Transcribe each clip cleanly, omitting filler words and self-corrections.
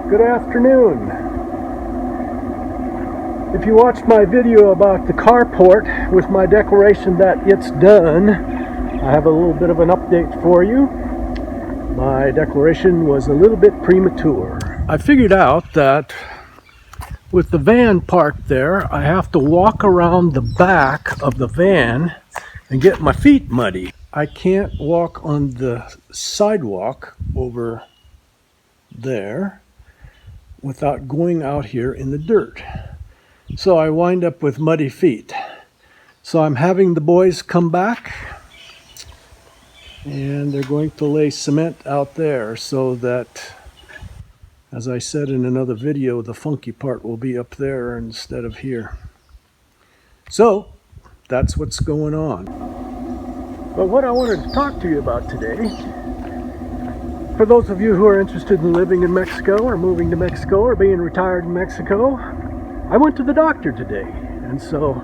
Good afternoon. If you watched my video about the carport with my declaration that it's done, I have a little bit of an update for you. My declaration was a little bit premature. I figured out that with the van parked there, I have to walk around the back of the van and get my feet muddy. I can't walk on the sidewalk over there without going out here in the dirt. So I wind up with muddy feet. So I'm having the boys come back and they're going to lay cement out there so that, as I said in another video, the funky part will be up there instead of here. So that's what's going on. But what I wanted to talk to you about today, for those of you who are interested in living in Mexico or moving to Mexico or being retired in Mexico, I went to the doctor today. And so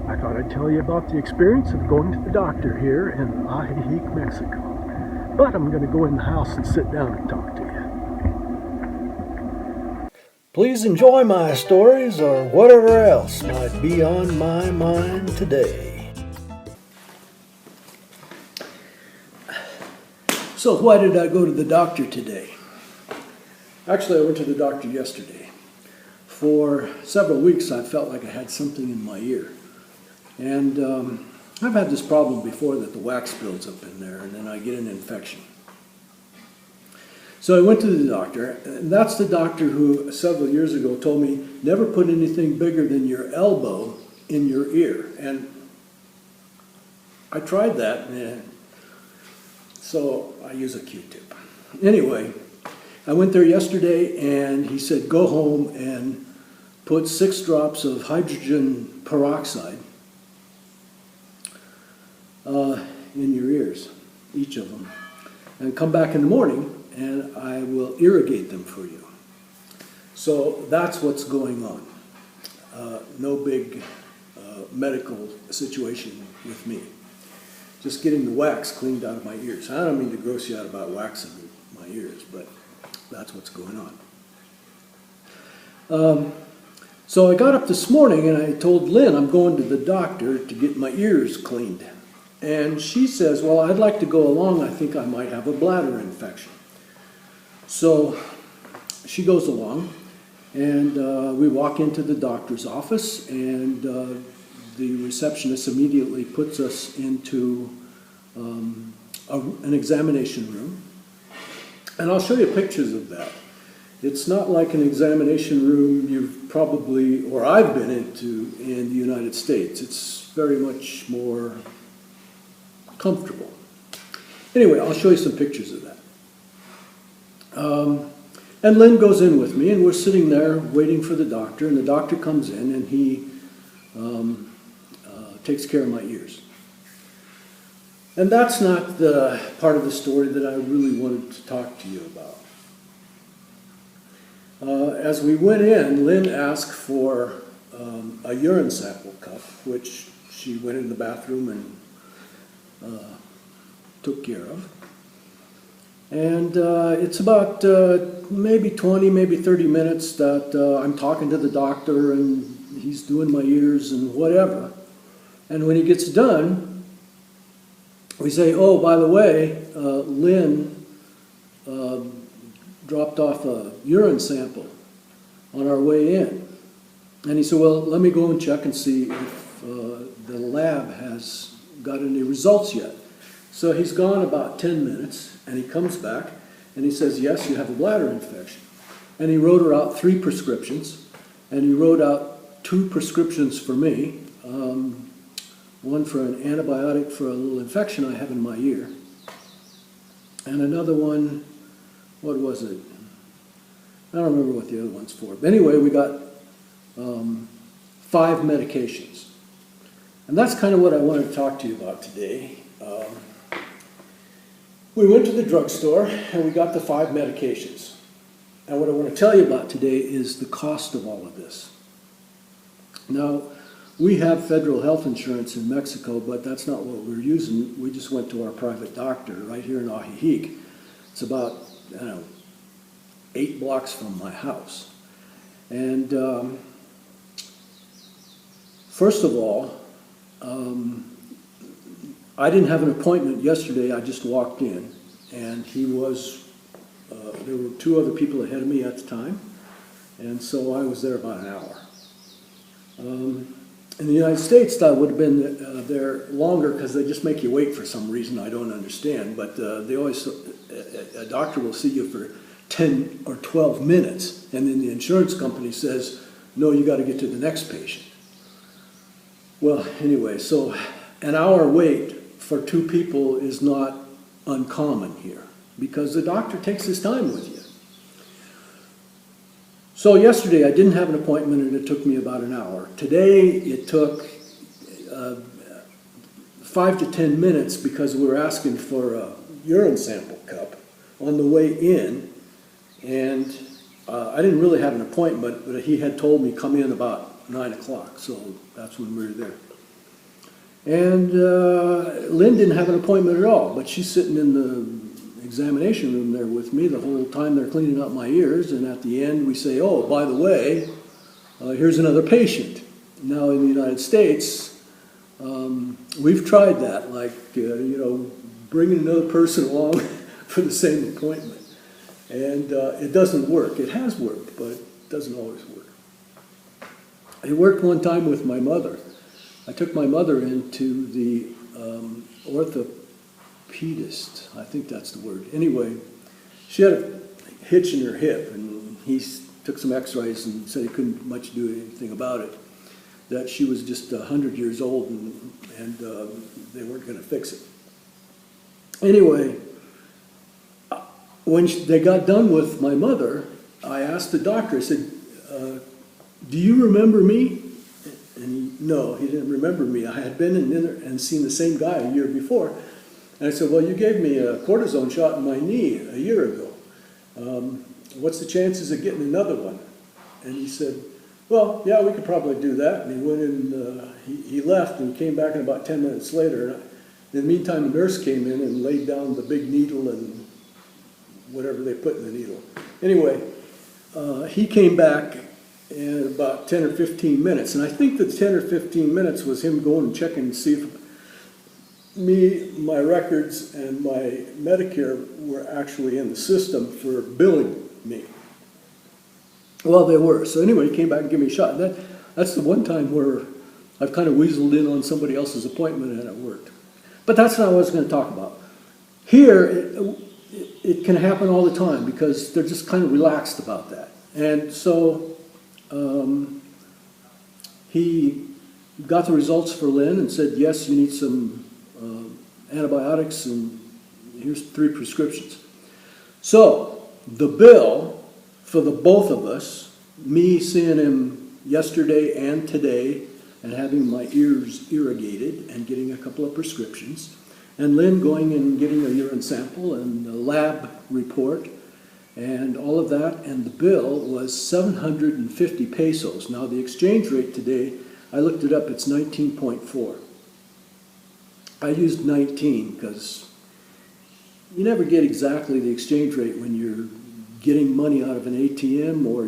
I thought I'd tell you about the experience of going to the doctor here in Ajijic, Mexico. But I'm going to go in the house and sit down and talk to you. Please enjoy my stories or whatever else might be on my mind today. So why did I go to the doctor today? Actually, I went to the doctor yesterday. For several weeks, I felt like I had something in my ear. And I've had this problem before that the wax builds up in there and then I get an infection. So I went to the doctor, and that's the doctor who several years ago told me, never put anything bigger than your elbow in your ear. And I tried that, and so I use a Q-tip. Anyway, I went there yesterday and he said, go home and put 6 drops of hydrogen peroxide in your ears, each of them, and come back in the morning and I will irrigate them for you. So that's what's going on. No big medical situation with me. Just getting the wax cleaned out of my ears. I don't mean to gross you out about waxing my ears, but that's what's going on. So I got up this morning and I told Lynn I'm going to the doctor to get my ears cleaned. And she says, well, I'd like to go along. I think I might have a bladder infection. So she goes along and we walk into the doctor's office and the receptionist immediately puts us into an examination room. And I'll show you pictures of that. It's not like an examination room you've probably, or I've been into in the United States. It's very much more comfortable. Anyway, I'll show you some pictures of that. And Lynn goes in with me, and we're sitting there waiting for the doctor, and the doctor comes in, and he takes care of my ears. And that's not the part of the story that I really wanted to talk to you about. As we went in, Lynn asked for a urine sample cup, which she went in the bathroom and took care of. And it's about maybe 20, maybe 30 minutes that I'm talking to the doctor and he's doing my ears and whatever. And when he gets done, we say, oh, by the way, Lynn dropped off a urine sample on our way in. And he said, well, let me go and check and see if the lab has got any results yet. So he's gone about 10 minutes, and he comes back, and he says, yes, you have a bladder infection. And he wrote her out 3 prescriptions, and he wrote out 2 prescriptions for me, one for an antibiotic for a little infection I have in my ear, and another one, what was it? I don't remember what the other one's for. But anyway, we got 5 medications. And that's kind of what I wanted to talk to you about today. We went to the drugstore and we got the 5 medications. And what I want to tell you about today is the cost of all of this. Now, we have federal health insurance in Mexico, but that's not what we're using. We just went to our private doctor right here in Ajijic. It's about, I don't know, 8 blocks from my house. And first of all, I didn't have an appointment yesterday. I just walked in, and there were 2 other people ahead of me at the time, and so I was there about an hour. In the United States, I would have been there longer because they just make you wait for some reason I don't understand. But they always, a doctor will see you for 10 or 12 minutes, and then the insurance company says, no, you got to get to the next patient. Well, anyway, so an hour wait for 2 people is not uncommon here because the doctor takes his time with you. So yesterday I didn't have an appointment and it took me about an hour. Today it took 5 to 10 minutes because we were asking for a urine sample cup on the way in, and I didn't really have an appointment, but he had told me come in about 9 o'clock, so that's when we were there. And Lynn didn't have an appointment at all, but she's sitting in the examination room there with me the whole time they're cleaning up my ears, and at the end we say, oh, by the way, here's another patient. Now in the United States, we've tried that, like, bringing another person along for the same appointment. And it doesn't work. It has worked, but it doesn't always work. It worked one time with my mother. I took my mother into the orthopedist, I think that's the word. Anyway, she had a hitch in her hip, and he took some x-rays and said he couldn't much do anything about it, that she was just 100 years old and they weren't going to fix it. Anyway, when they got done with my mother, I asked the doctor, I said, do you remember me? And no, he didn't remember me. I had been in there and seen the same guy a year before. And I said, well, you gave me a cortisone shot in my knee a year ago. What's the chances of getting another one? And he said, well, yeah, we could probably do that. And he went in, he left and came back in about 10 minutes later. And in the meantime, a nurse came in and laid down the big needle and whatever they put in the needle. Anyway, he came back in about 10 or 15 minutes. And I think that 10 or 15 minutes was him going and checking to see if my records and my Medicare were actually in the system for billing me. Well, they were. So anyway, he came back and gave me a shot. And that's the one time where I've kind of weaseled in on somebody else's appointment and it worked. But that's not what I was going to talk about. Here, it can happen all the time because they're just kind of relaxed about that. And so he got the results for Lynn and said, yes, you need some antibiotics, and here's 3 prescriptions. So the bill for the both of us, me seeing him yesterday and today and having my ears irrigated and getting a couple of prescriptions, and Lynn going and getting a urine sample and a lab report and all of that, and the bill was 750 pesos. Now the exchange rate today, I looked it up, it's 19.4. I used 19 because you never get exactly the exchange rate when you're getting money out of an ATM or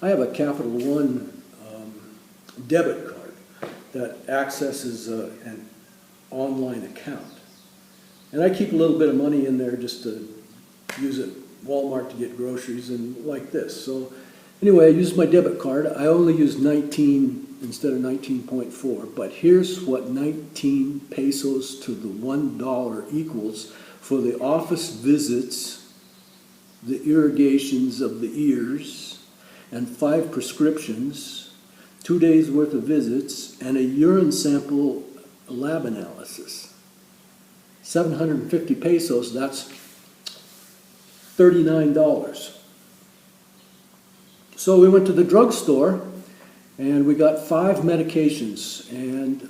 I have a Capital One debit card that accesses an online account. And I keep a little bit of money in there just to use at Walmart to get groceries and like this. So anyway, I used my debit card. I only used 19 instead of 19.4. But here's what 19 pesos to the $1 equals for the office visits, the irrigations of the ears, and 5 prescriptions, 2 days worth of visits, and a urine sample lab analysis. 750 pesos, that's $39. So we went to the drugstore and we got 5 medications, and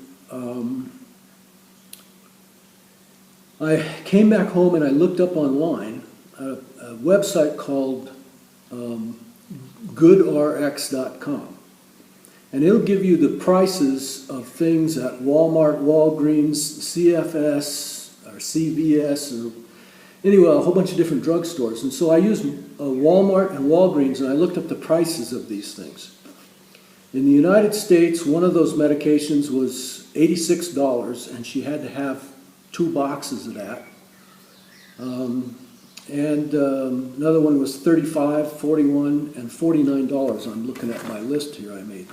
I came back home and I looked up online a website called goodrx.com, and it'll give you the prices of things at Walmart, Walgreens, CFS or CVS, Anyway, a whole bunch of different drugstores. And so I used Walmart and Walgreens, and I looked up the prices of these things. In the United States, one of those medications was $86, and she had to have 2 boxes of that. Another one was $35, $41, and $49. I'm looking at my list here I made.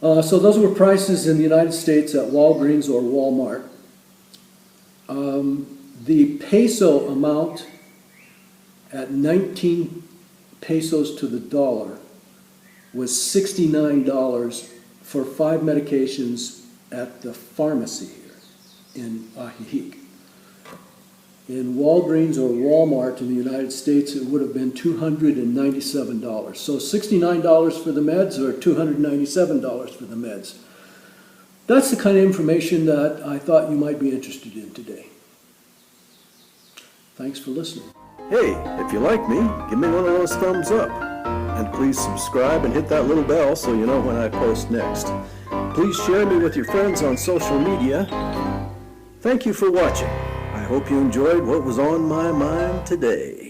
So those were prices in the United States at Walgreens or Walmart. The peso amount at 19 pesos to the dollar was $69 for 5 medications at the pharmacy here in Ajijic. In Walgreens or Walmart in the United States, it would have been $297. So $69 for the meds or $297 for the meds. That's the kind of information that I thought you might be interested in today. Thanks for listening. Hey, if you like me, give me one of those thumbs up. And please subscribe and hit that little bell so you know when I post next. Please share me with your friends on social media. Thank you for watching. I hope you enjoyed what was on my mind today.